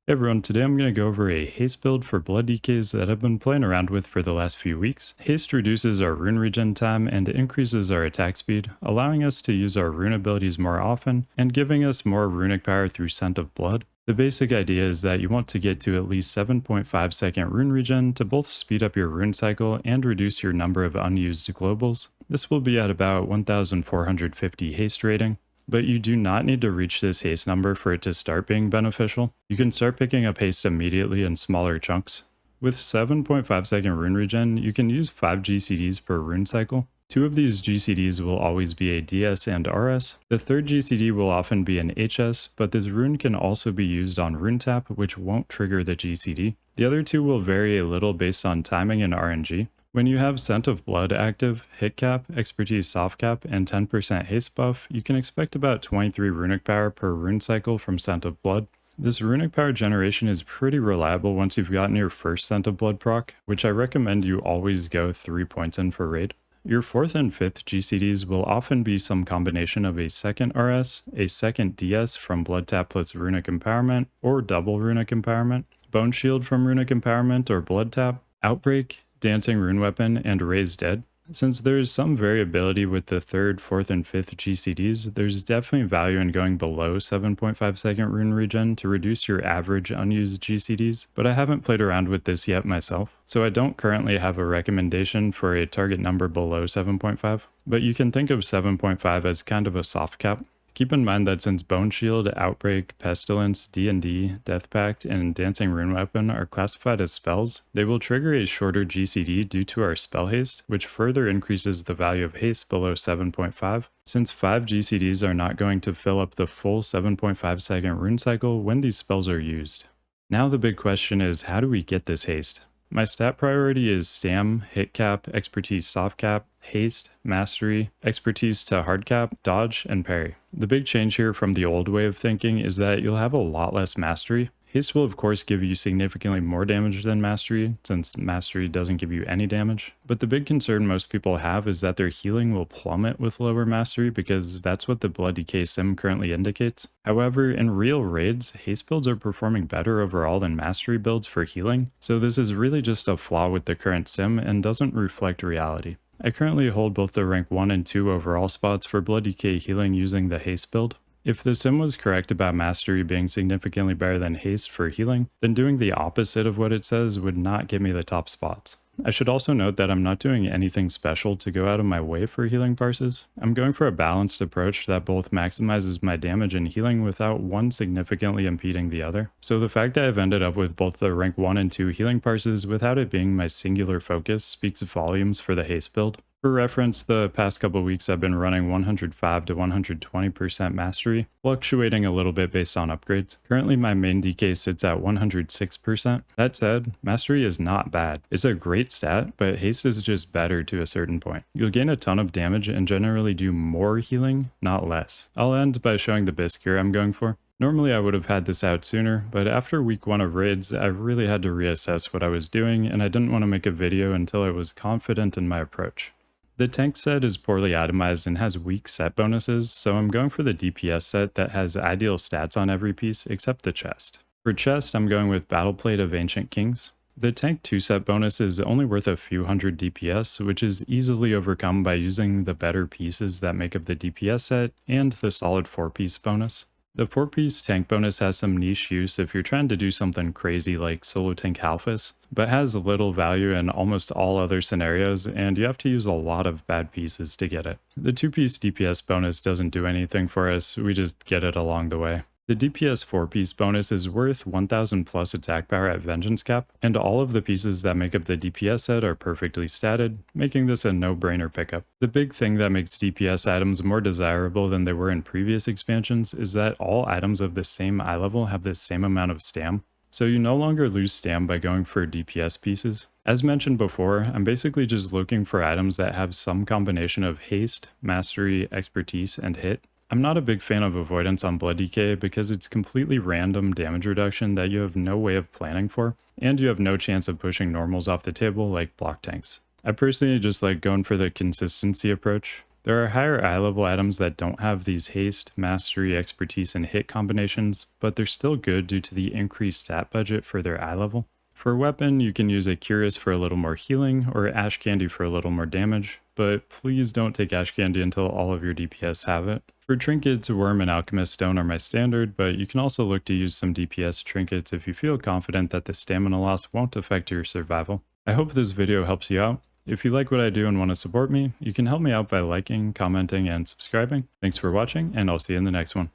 Hey everyone, today I'm going to go over a Haste build for Blood DKs that I've been playing around with for the last few weeks. Haste reduces our rune regen time and increases our attack speed, allowing us to use our rune abilities more often and giving us more runic power through Scent of Blood. The basic idea is that you want to get to at least 7.5 second rune regen to both speed up your rune cycle and reduce your number of unused globals. This will be at about 1450 Haste rating. But you do not need to reach this haste number for it to start being beneficial. You can start picking up haste immediately in smaller chunks. With 7.5 second rune regen, you can use 5 GCDs per rune cycle. 2 of these GCDs will always be a DS and RS. The third GCD will often be an HS, but this rune can also be used on rune tap, which won't trigger the GCD. The other 2 will vary a little based on timing and RNG. When you have Scent of Blood active, hit cap, expertise soft cap, and 10% haste buff, you can expect about 23 runic power per rune cycle from Scent of Blood. This runic power generation is pretty reliable once you've gotten your first Scent of Blood proc, which I recommend you always go 3 points in for raid. Your 4th and 5th GCDs will often be some combination of a second RS, a second DS from Blood Tap plus Runic Empowerment, or double Runic Empowerment, Bone Shield from Runic Empowerment or Blood Tap, Outbreak, Dancing Rune Weapon, and Raise Dead. Since there is some variability with the 3rd, 4th, and 5th GCDs, there's definitely value in going below 7.5 second rune regen to reduce your average unused GCDs, but I haven't played around with this yet myself, so I don't currently have a recommendation for a target number below 7.5, but you can think of 7.5 as kind of a soft cap. Keep in mind that since Bone Shield, Outbreak, Pestilence, D&D, Death Pact, and Dancing Rune Weapon are classified as spells, they will trigger a shorter GCD due to our spell haste, which further increases the value of haste below 7.5, since 5 GCDs are not going to fill up the full 7.5 second rune cycle when these spells are used. Now the big question is, how do we get this haste? My stat priority is Stam, Hit Cap, Expertise Soft Cap, Haste, Mastery, Expertise to Hard Cap, Dodge, and Parry. The big change here from the old way of thinking is that you'll have a lot less Mastery. Haste will of course give you significantly more damage than Mastery, since Mastery doesn't give you any damage. But the big concern most people have is that their healing will plummet with lower Mastery because that's what the Blood DK sim currently indicates. However, in real raids, Haste builds are performing better overall than Mastery builds for healing, so this is really just a flaw with the current sim and doesn't reflect reality. I currently hold both the rank 1 and 2 overall spots for Blood DK healing using the Haste build. If the sim was correct about Mastery being significantly better than Haste for healing, then doing the opposite of what it says would not give me the top spots. I should also note that I'm not doing anything special to go out of my way for healing parses. I'm going for a balanced approach that both maximizes my damage and healing without one significantly impeding the other. So the fact that I've ended up with both the rank 1 and 2 healing parses without it being my singular focus speaks volumes for the Haste build. For reference, the past couple weeks I've been running 105 to 120% mastery, fluctuating a little bit based on upgrades. Currently my main DK sits at 106%. That said, mastery is not bad. It's a great stat, but haste is just better to a certain point. You'll gain a ton of damage and generally do more healing, not less. I'll end by showing the BIS gear I'm going for. Normally I would have had this out sooner, but after week 1 of raids, I really had to reassess what I was doing and I didn't want to make a video until I was confident in my approach. The tank set is poorly itemized and has weak set bonuses, so I'm going for the DPS set that has ideal stats on every piece except the chest. For chest, I'm going with Battle Plate of Ancient Kings. The tank 2 set bonus is only worth a few hundred DPS, which is easily overcome by using the better pieces that make up the DPS set and the solid 4-piece bonus. The 4-piece tank bonus has some niche use if you're trying to do something crazy like solo tank Halphus, but has little value in almost all other scenarios and you have to use a lot of bad pieces to get it. The 2-piece DPS bonus doesn't do anything for us, we just get it along the way. The DPS 4-piece bonus is worth 1000 plus attack power at Vengeance Cap, and all of the pieces that make up the DPS set are perfectly statted, making this a no-brainer pickup. The big thing that makes DPS items more desirable than they were in previous expansions is that all items of the same eye level have the same amount of stam, so you no longer lose stam by going for DPS pieces. As mentioned before, I'm basically just looking for items that have some combination of haste, mastery, expertise, and hit. I'm not a big fan of avoidance on Blood DK because it's completely random damage reduction that you have no way of planning for, and you have no chance of pushing normals off the table like block tanks. I personally just like going for the consistency approach. There are higher eye level items that don't have these haste, mastery, expertise, and hit combinations, but they're still good due to the increased stat budget for their eye level. For weapon, you can use a Curious for a little more healing, or Ash Candy for a little more damage, but please don't take Ash Candy until all of your DPS have it. For trinkets, Worm and Alchemist Stone are my standard, but you can also look to use some DPS trinkets if you feel confident that the stamina loss won't affect your survival. I hope this video helps you out. If you like what I do and want to support me, you can help me out by liking, commenting, and subscribing. Thanks for watching, and I'll see you in the next one.